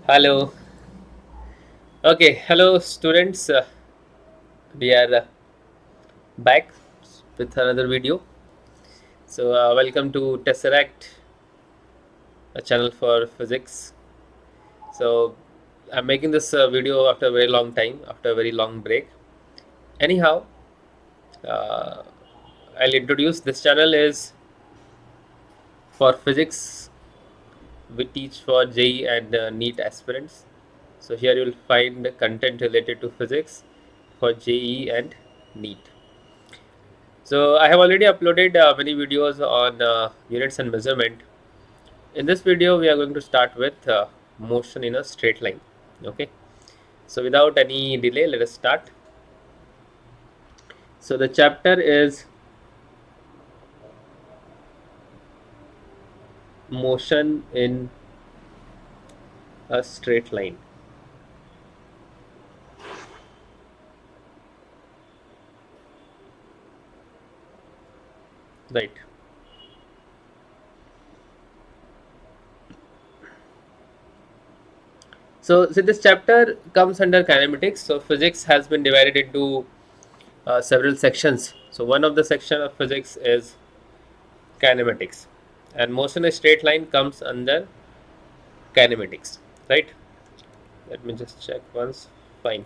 Hello. Okay. Hello, students. We are back with another video. Welcome to Tesseract, a channel for physics. So, I'm making this video after a very long time, after a very long break. Anyhow, uh, I'll introduce this channel is for physics. We teach for JEE and NEET aspirants. So here you will find content related to physics for JEE and NEET. So I have already uploaded many videos on units and measurement. In this video, we are going to start with motion in a straight line. Okay. So without any delay, let us start. So the chapter is motion in a straight line. Right. So this chapter comes under kinematics. So physics has been divided into several sections. So one of the section of physics is kinematics, and motion in a straight line comes under kinematics, right? Let me just check once. Fine.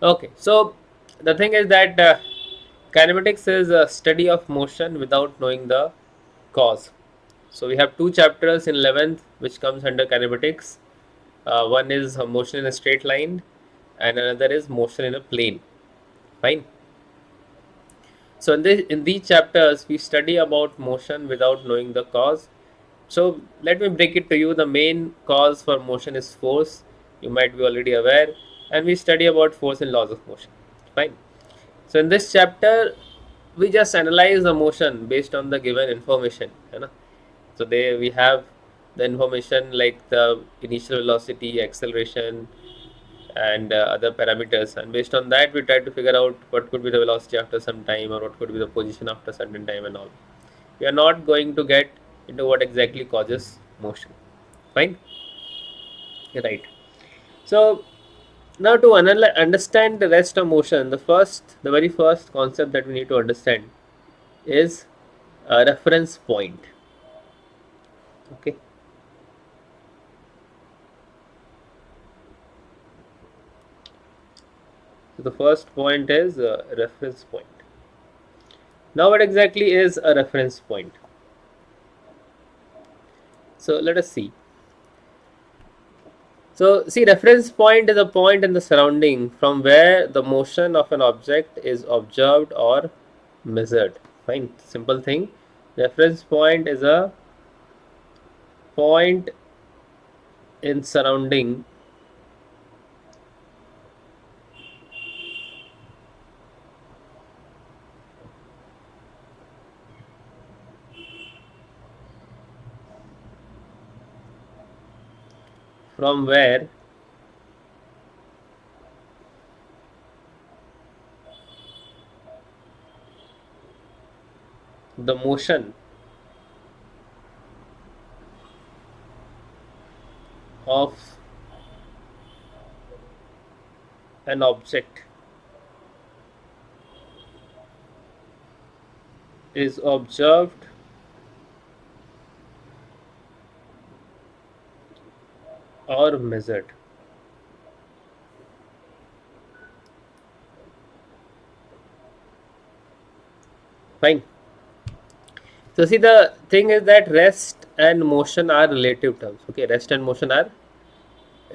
Okay, so the thing is that kinematics is a study of motion without knowing the cause. So we have two chapters in 11th which comes under kinematics. One is motion in a straight line, and another is motion in a plane. Fine. So in these chapters we study about motion without knowing the cause. So let me break it to you. The main cause for motion is force. You might be already aware, and we study about force and laws of motion. Fine. So in this chapter, we just analyze the motion based on the given information. You know? So they we have the information like the initial velocity, acceleration, and other parameters, and based on that we try to figure out what could be the velocity after some time, or what could be the position after certain time, and all. We are not going to get into what exactly causes motion. Fine. Right. So now to understand the rest of motion, the very first concept that we need to understand is a reference point. Okay. So the first point is a reference point. Now what exactly is a reference point? So let us see. So see, reference point is a point in the surrounding from where the motion of an object is observed or measured. Fine, simple thing. Reference point is a point in surrounding from where the motion of an object is observed or measured. Fine. So see, the thing is that rest and motion are relative terms. Okay, rest and motion are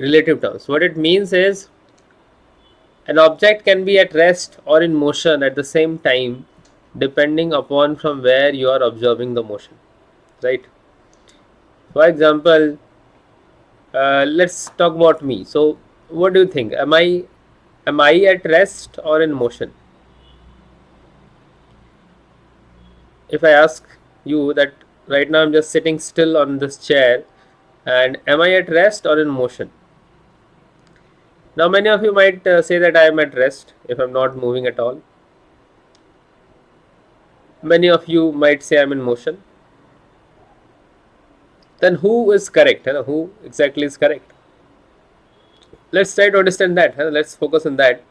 relative terms. What it means is an object can be at rest or in motion at the same time depending upon from where you are observing the motion, right? For example, let's talk about me. So what do you think? Am I at rest or in motion? If I ask you that right now I'm just sitting still on this chair, and am I at rest or in motion? Now many of you might say that I am at rest if I'm not moving at all. Many of you might say I'm in motion. Then who is correct? Who exactly is correct? let's try to understand that. Let's focus on that.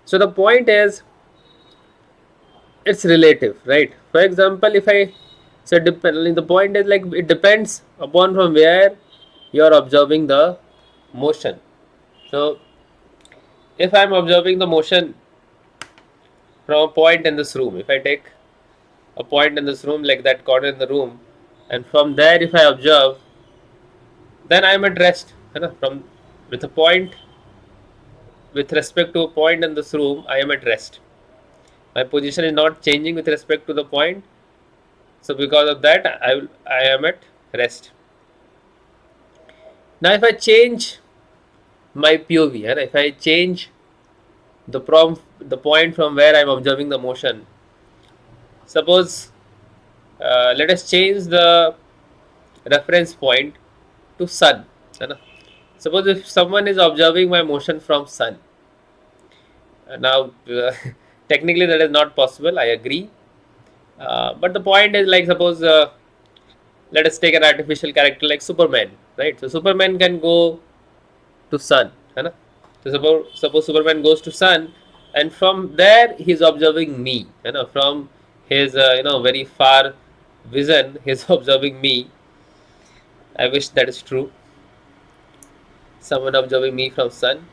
So the point is, it's relative, right? For example, if I so the point is like it depends upon from where you are observing the motion. So if I'm observing the motion from a point in this room, if I take a point in this room like that corner in the room, and from there if I observe, then I am at rest. From with a point with respect to a point in this room, I am at rest. My position is not changing with respect to the point, so because of that, I am at rest. Now, if I change my POV, and if I change the point from where I'm observing the motion, suppose let us change the reference point to sun. है ना? Suppose if someone is observing my motion from sun, now technically that is not possible. I agree, but the point is like suppose let us take an artificial character like Superman, right? So Superman can go to sun, है ना? So suppose Superman goes to sun, and from there he's observing me, from his very far vision, he's observing me. I wish that is true. Someone observing me from sun,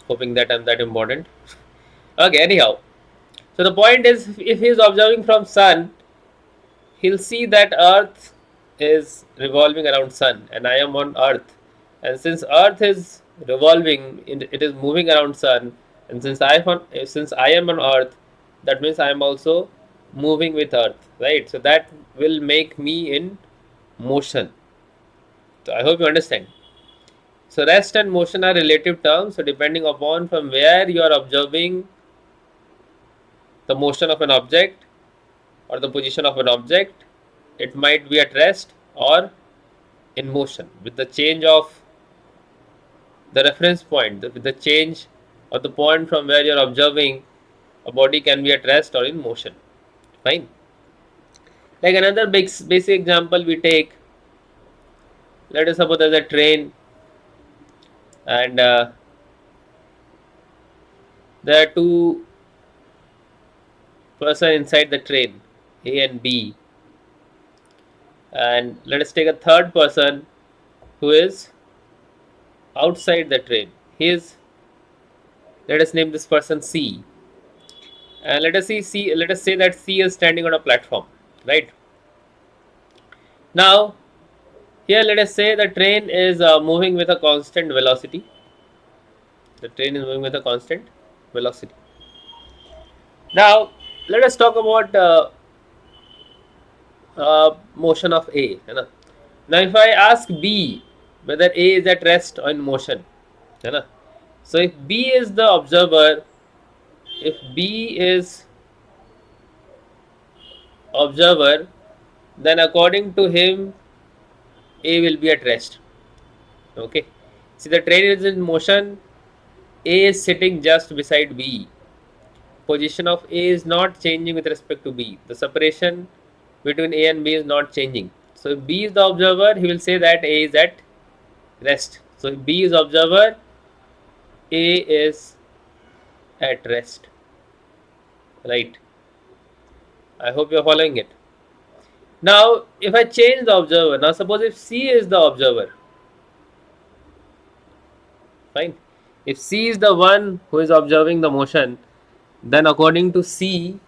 hoping that I'm that important. Okay, anyhow. So the point is, if he's observing from sun, he'll see that Earth is revolving around sun, and I am on Earth. And since Earth is revolving, it is moving around sun, and since I am on Earth, that means I am also moving with Earth, right? So that will make me in motion. So I hope you understand. So rest and motion are relative terms. So depending upon from where you are observing the motion of an object or the position of an object, it might be at rest or in motion. With the change of the reference point, with the change of the point from where you are observing, a body can be at rest or in motion. Fine. Like another basic example we take, let us suppose there's a train, and there are two person inside the train, A and B, and let us take a third person who is outside the train. He is, let us name this person C, and let us say that C is standing on a platform, right? Now here let us say the train is moving with a constant velocity. The train is moving with a constant velocity. Now let us talk about motion of A, है ना? Now if I ask B whether A is at rest or in motion, है ना? So if B is the observer, if B is observer, then according to him, A will be at rest. Okay. See, the train is in motion. A is sitting just beside B. Position of A is not changing with respect to B. The separation between A and B is not changing. So if B is the observer, he will say that A is at rest. So if B is observer, A is at rest. Right. I hope you are following it. Now, if I change the observer, now suppose if C is the observer, fine. If C is the one who is observing the motion, then according to C,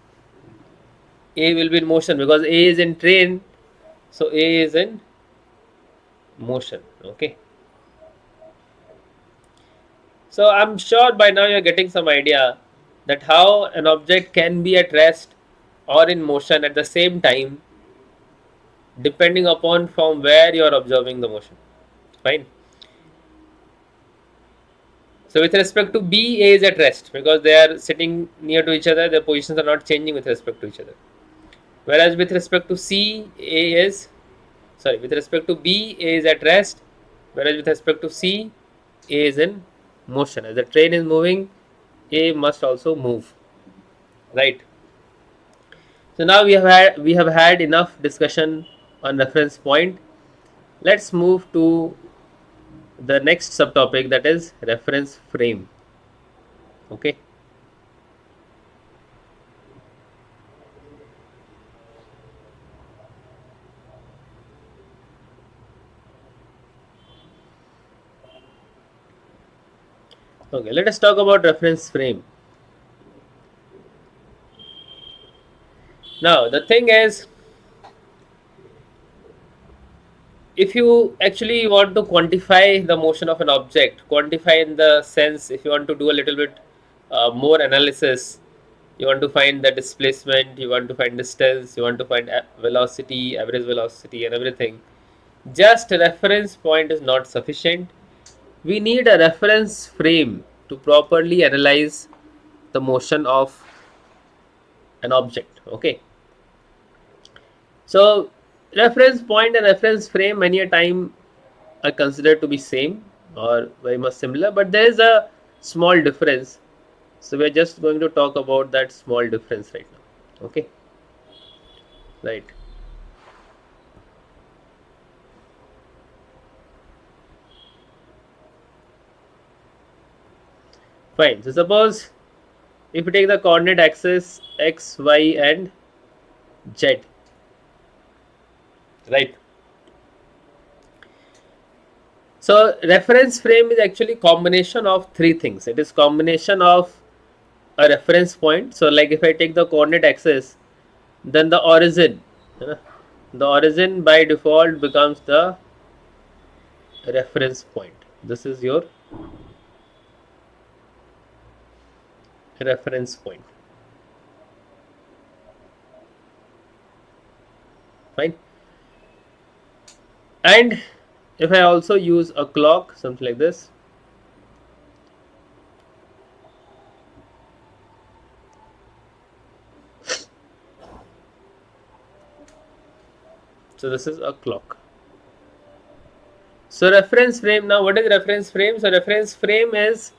A will be in motion because A is in train, so A is in motion. Okay. So I'm sure by now you're getting some idea that how an object can be at rest or in motion at the same time, depending upon from where you are observing the motion. Fine. So with respect to B, A is at rest because they are sitting near to each other, their positions are not changing with respect to each other. Whereas with respect to with respect to B, A is at rest, whereas with respect to C, A is in motion. As the train is moving, A must also move. Right. So now we have had enough discussion on reference point. Let's move to the next subtopic, that is reference frame. Okay. Okay, let us talk about reference frame. Now, the thing is, if you actually want to quantify the motion of an object, quantify in the sense, if you want to do a little bit more analysis, you want to find the displacement, you want to find distance, you want to find velocity, average velocity, and everything. Just a reference point is not sufficient. We need a reference frame to properly analyze the motion of an object. Okay. So reference point and reference frame many a time are considered to be same or very much similar, but there is a small difference. So we are just going to talk about that small difference right now. Okay. Right. Fine. So suppose if you take the coordinate axis x, y, and z, right? So reference frame is actually combination of three things. It is combination of a reference point. So like if I take the coordinate axis, then the origin, the origin by default becomes the reference point. This is your reference point. Fine. And if I also use a clock, something like this, so this is a clock. So reference frame, now what is reference frame? So reference frame is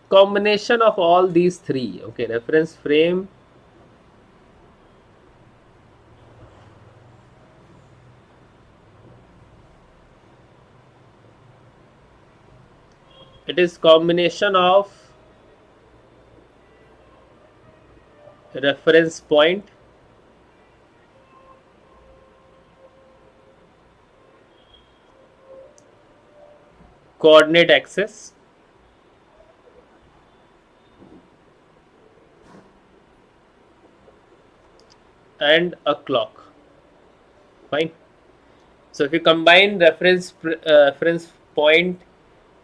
combination of all these three. Okay, reference frame it is combination of reference point, coordinate axis, and a clock. Fine. So if you combine reference point,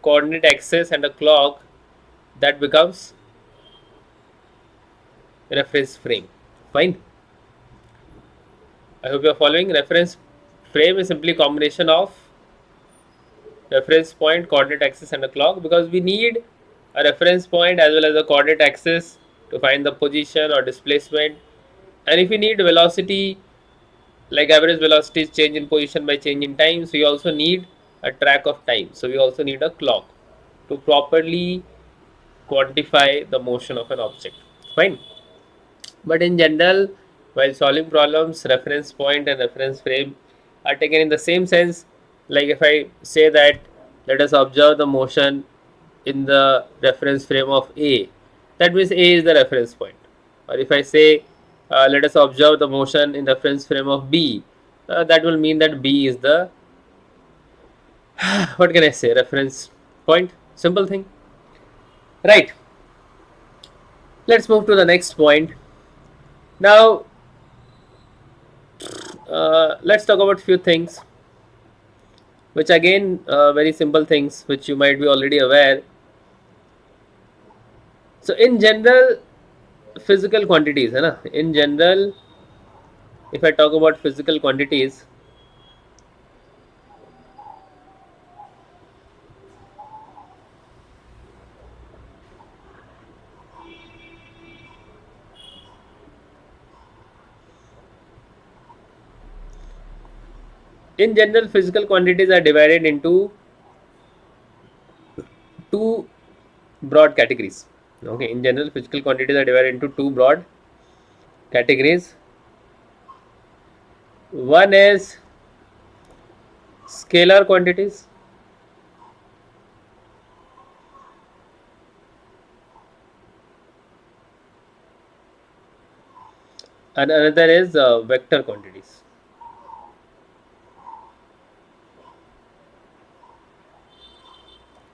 coordinate axis, and a clock, that becomes reference frame. Fine. I hope you are following. Reference frame is simply combination of reference point, coordinate axis, and a clock, because we need a reference point as well as a coordinate axis to find the position or displacement. And if we need velocity, like average velocity is change in position by change in time, so we also need a track of time. So we also need a clock to properly quantify the motion of an object. Fine. But in general, while solving problems, reference point and reference frame are taken in the same sense. Like if I say that let us observe the motion in the reference frame of A, that means A is the reference point. Or if I say let us observe the motion in reference frame of B, that will mean that B is the what can I say, reference point. Simple thing, right? Let's move to the next point. Now let's talk about few things which again very simple things which you might be already aware. So in general, physical quantities hai na? In general, if I talk about physical quantities, in general physical quantities are divided into two broad categories. Okay, in general physical quantities are divided into two broad categories. One is scalar quantities and another is vector quantities.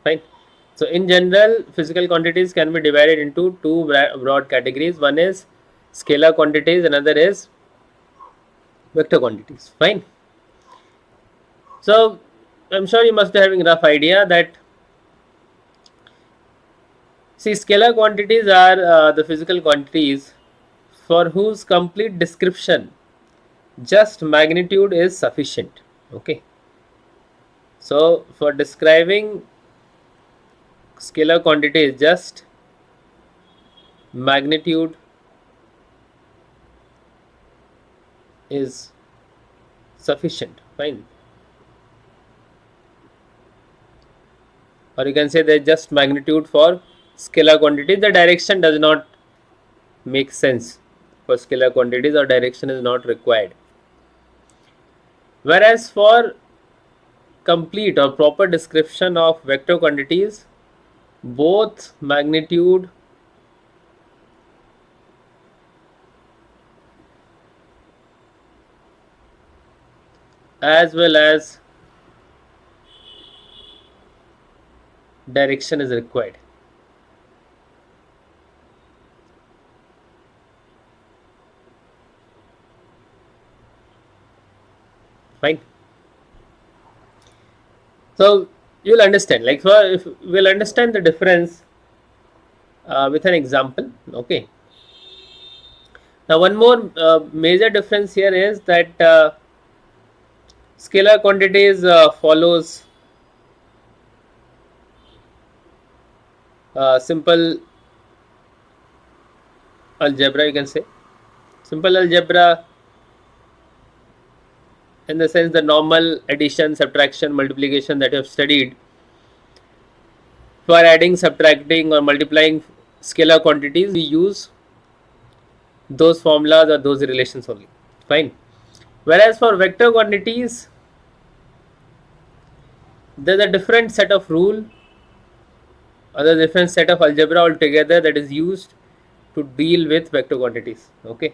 Fine. So in general, physical quantities can be divided into two broad categories. One is scalar quantities, another is vector quantities. Fine. So I'm sure you must be having a rough idea that, see, scalar quantities are the physical quantities for whose complete description just magnitude is sufficient. Okay. So for describing scalar quantities, just magnitude is sufficient. Fine. Or you can say that just magnitude for scalar quantity. The direction does not make sense for scalar quantities, or direction is not required. Whereas for complete or proper description of vector quantities, both magnitude as well as direction is required. Fine. So you'll understand. Like, for if we'll understand the difference with an example. Okay. Now, one more major difference here is that scalar quantities follows simple algebra. You can say simple algebra in the sense the normal addition, subtraction, multiplication that you have studied. For adding, subtracting, or multiplying scalar quantities, we use those formulas or those relations only. Fine. Whereas for vector quantities, there's a different set of rule, or a different set of algebra altogether that is used to deal with vector quantities. Okay.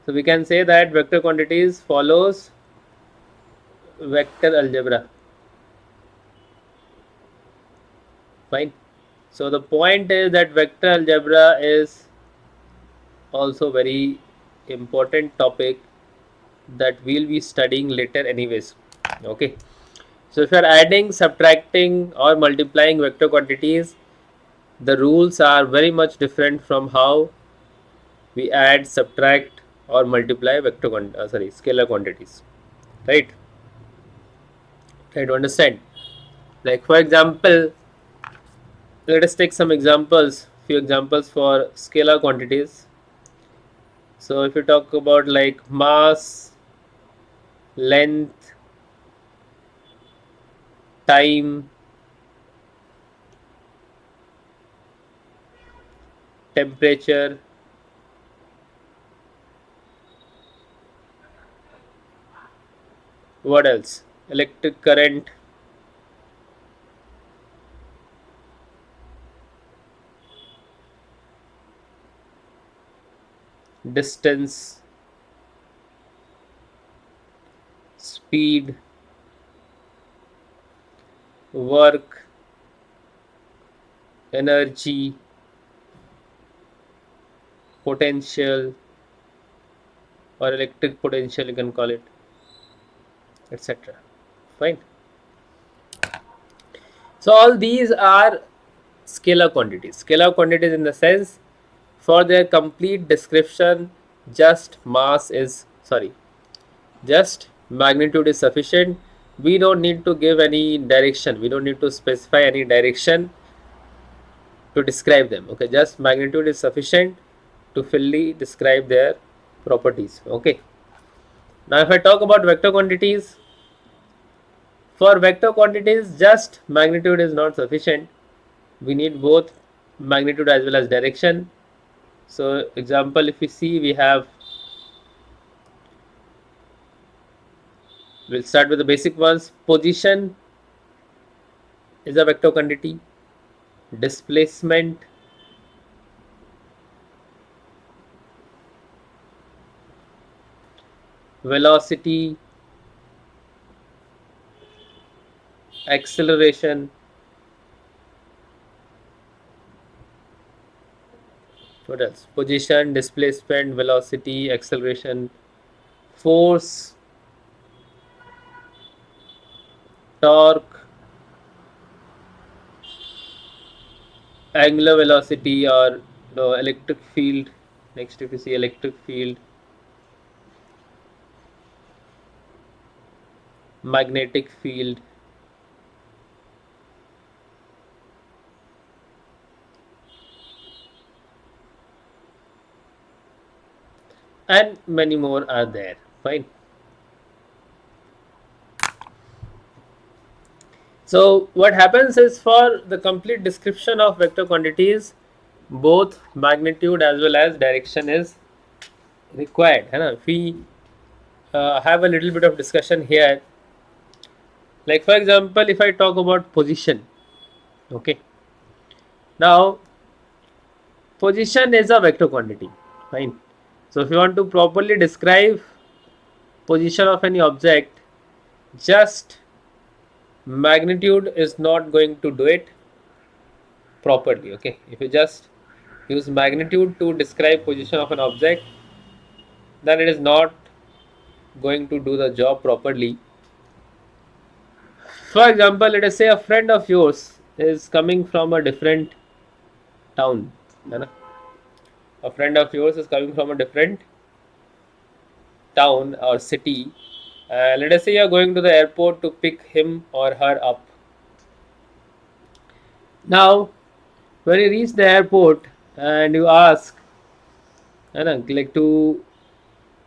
So we can say that vector quantities follows vector algebra. Fine. So the point is that vector algebra is also very important topic that we'll be studying later anyways. Okay. So if you are adding, subtracting, or multiplying vector quantities, the rules are very much different from how we add, subtract, or multiply scalar quantities. Right? Try to understand. Like, for example, let us take some examples. Few examples for scalar quantities. So if you talk about like mass, length, time, temperature, what else? Electric current, distance, speed, work, energy, potential, or electric potential, you can call it, etc. Fine. So all these are scalar quantities. Scalar quantities in the sense, for their complete description, just mass is sorry, just magnitude is sufficient. We don't need to give any direction. We don't need to specify any direction to describe them. Okay, just magnitude is sufficient to fully describe their properties. Okay. Now, if I talk about vector quantities, for vector quantities, just magnitude is not sufficient. We need both magnitude as well as direction. So, example, if we see, we have, we'll start with the basic ones. Position is a vector quantity. Displacement, velocity, acceleration, what else? Position, displacement, velocity, acceleration, force, torque, angular velocity, or the electric field. Next, if you see electric field, magnetic field, and many more are there. Fine. So what happens is, for the complete description of vector quantities, both magnitude as well as direction is required. है ना? If we have a little bit of discussion here, like for example, if I talk about position, okay. Now, position is a vector quantity. Fine. So if you want to properly describe position of any object, just magnitude is not going to do it properly. Okay. If you just use magnitude to describe position of an object, then it is not going to do the job properly. For example, let us say a friend of yours is coming from a different town. है ना? A friend of yours is coming from a different town or city. Let us say you are going to the airport to pick him or her up. Now, when you reach the airport and you ask, है ना, like to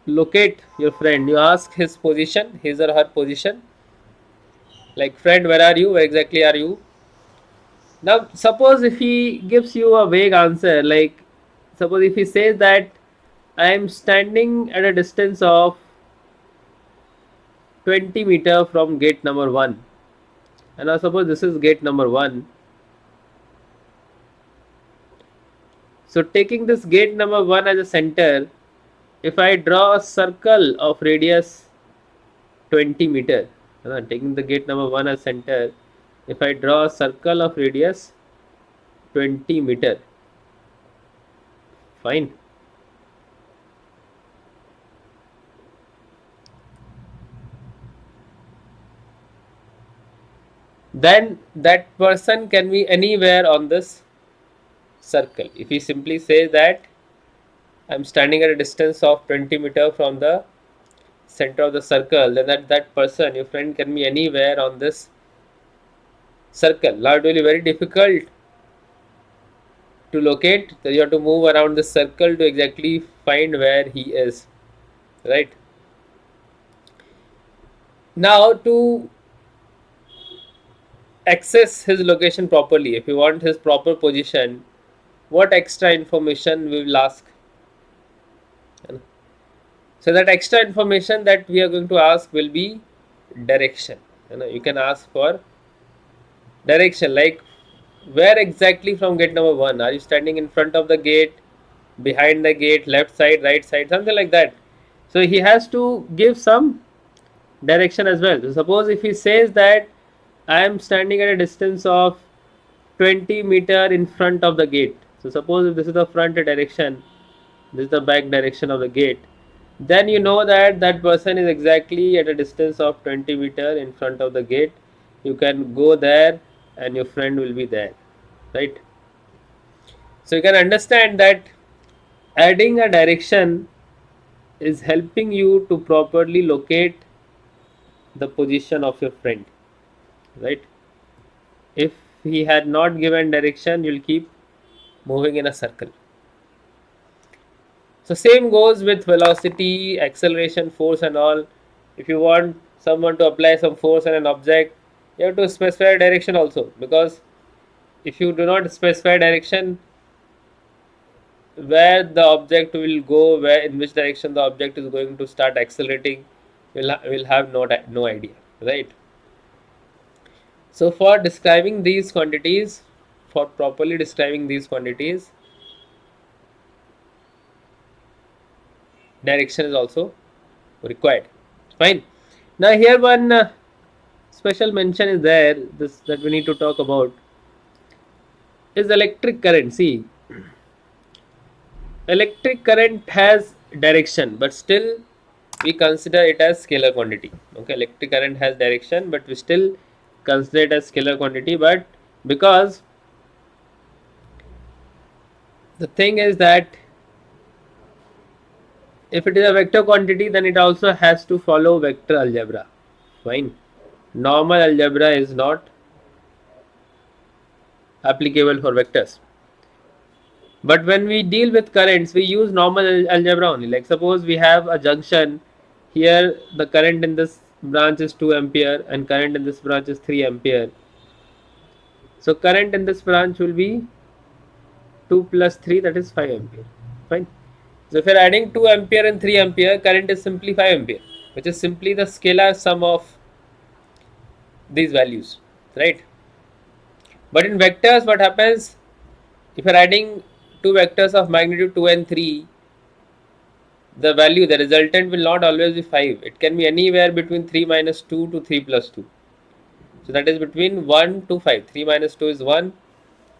locate your friend, you ask his position, his or her position. Like, friend, where are you? Where exactly are you? Now, suppose if he gives you a vague answer, like suppose if he says that I am standing at a distance of 20 meter from gate number 1, and now suppose this is gate number 1. So taking this gate number 1 as a center, if I draw a circle of radius 20 meter, taking the gate number 1 as center, if I draw a circle of radius 20 meter, fine. Then that person can be anywhere on this circle. If he simply says that I'm standing at a distance of 20 meter from the center of the circle, then that person, your friend, can be anywhere on this circle. Now it will be very difficult to locate. You have to move around the circle to exactly find where he is, right? Now, to access his location properly, if you want his proper position, what extra information we will ask? So that extra information that we are going to ask will be direction. You can ask for direction, like where exactly from gate number 1? Are you standing in front of the gate, behind the gate, left side, right side, something like that? So he has to give some direction as well. So suppose if he says that I am standing at a distance of 20 meter in front of the gate. So suppose if this is the front direction, this is the back direction of the gate, then you know that that person is exactly at a distance of 20 meter in front of the gate. You can go there and your friend will be there, right? So you can understand that adding a direction is helping you to properly locate the position of your friend, right? If he had not given direction, you'll keep moving in a circle. So same goes with velocity, acceleration, force and all. If you want someone to apply some force on an object, you have to specify direction also, because if you do not specify direction, where the object will go, where in which direction the object is going to start accelerating, will have no idea, right? So for describing these quantities, for properly describing these quantities, direction is also required. Fine. Now here one special mention is there, this that we need to talk about is electric current. See, electric current has direction, but still we consider it as scalar quantity. Okay, electric current has direction, but we still consider it as scalar quantity. But because the thing is that if it is a vector quantity, then it also has to follow vector algebra. Fine. Normal algebra is not applicable for vectors. But when we deal with currents, we use normal algebra only. Like suppose we have a junction here, the current in this branch is 2 ampere and current in this branch is 3 ampere. So current in this branch will be 2 plus 3, that is 5 ampere. Fine. So if you are adding 2 ampere and 3 ampere, current is simply 5 ampere, which is simply the scalar sum of these values, right? But in vectors, what happens if you are adding two vectors of magnitude 2 and 3? The value, the resultant will not always be 5. It can be anywhere between 3 minus 2 to 3 plus 2. So that is between 1 to 5. 3 minus 2 is 1,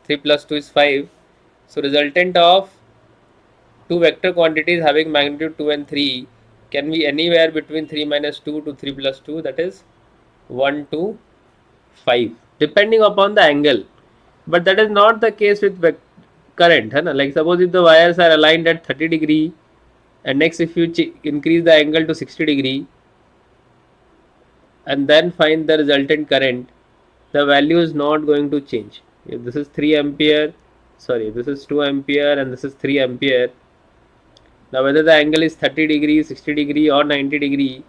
3 plus 2 is 5. So resultant of two vector quantities having magnitude 2 and 3 can be anywhere between 3 minus 2 to 3 plus 2, that is 1 to 5, depending upon the angle. But that is not the case with current. Like suppose if the wires are aligned at 30 degree and next if you increase the angle to 60 degree and then find the resultant current, the value is not going to change. If this is 3 ampere, sorry, this is 2 ampere and this is 3 ampere. Now whether the angle is 30 degree, 60 degree or 90 degree,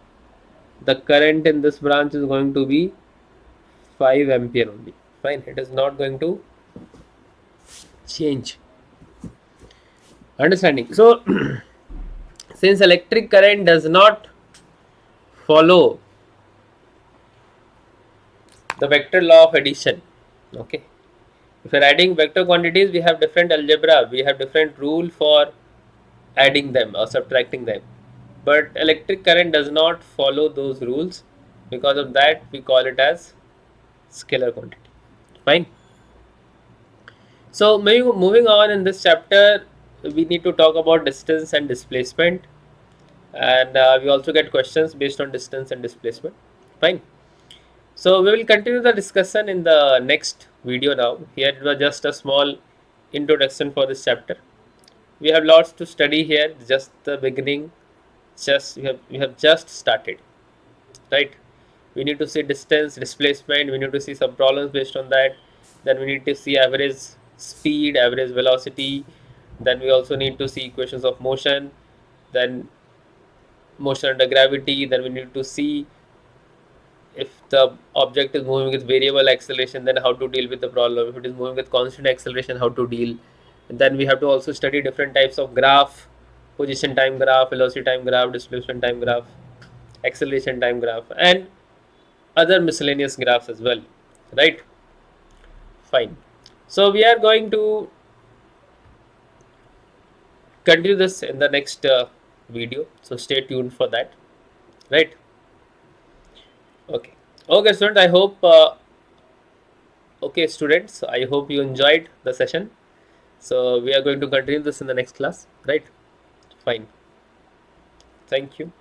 the current in this branch is going to be 5 ampere only. Fine, it is not going to change. Understanding? So since electric current does not follow the vector law of addition, okay, if you are adding vector quantities, we have different algebra, we have different rule for adding them or subtracting them, but electric current does not follow those rules. Because of that, we call it as scalar quantity. Fine. So moving on in this chapter, we need to talk about distance and displacement, and we also get questions based on distance and displacement. Fine. So we will continue the discussion in the next video now. Here it was just a small introduction for this chapter. We have lots to study here, just the beginning, just we have just started, right? We need to see distance, displacement, we need to see some problems based on that. Then we need to see average speed, average velocity. Then we also need to see equations of motion, then motion under gravity. Then we need to see if the object is moving with variable acceleration, then how to deal with the problem. If it is moving with constant acceleration, how to deal. And then we have to also study different types of graph: position time graph, velocity time graph, displacement time graph, acceleration time graph, and other miscellaneous graphs as well, right? Fine. So we are going to continue this in the next video, so stay tuned for that, right? Okay, students, I hope okay, students, I hope you enjoyed the session. So we are going to continue this in the next class, right? Fine. Thank you.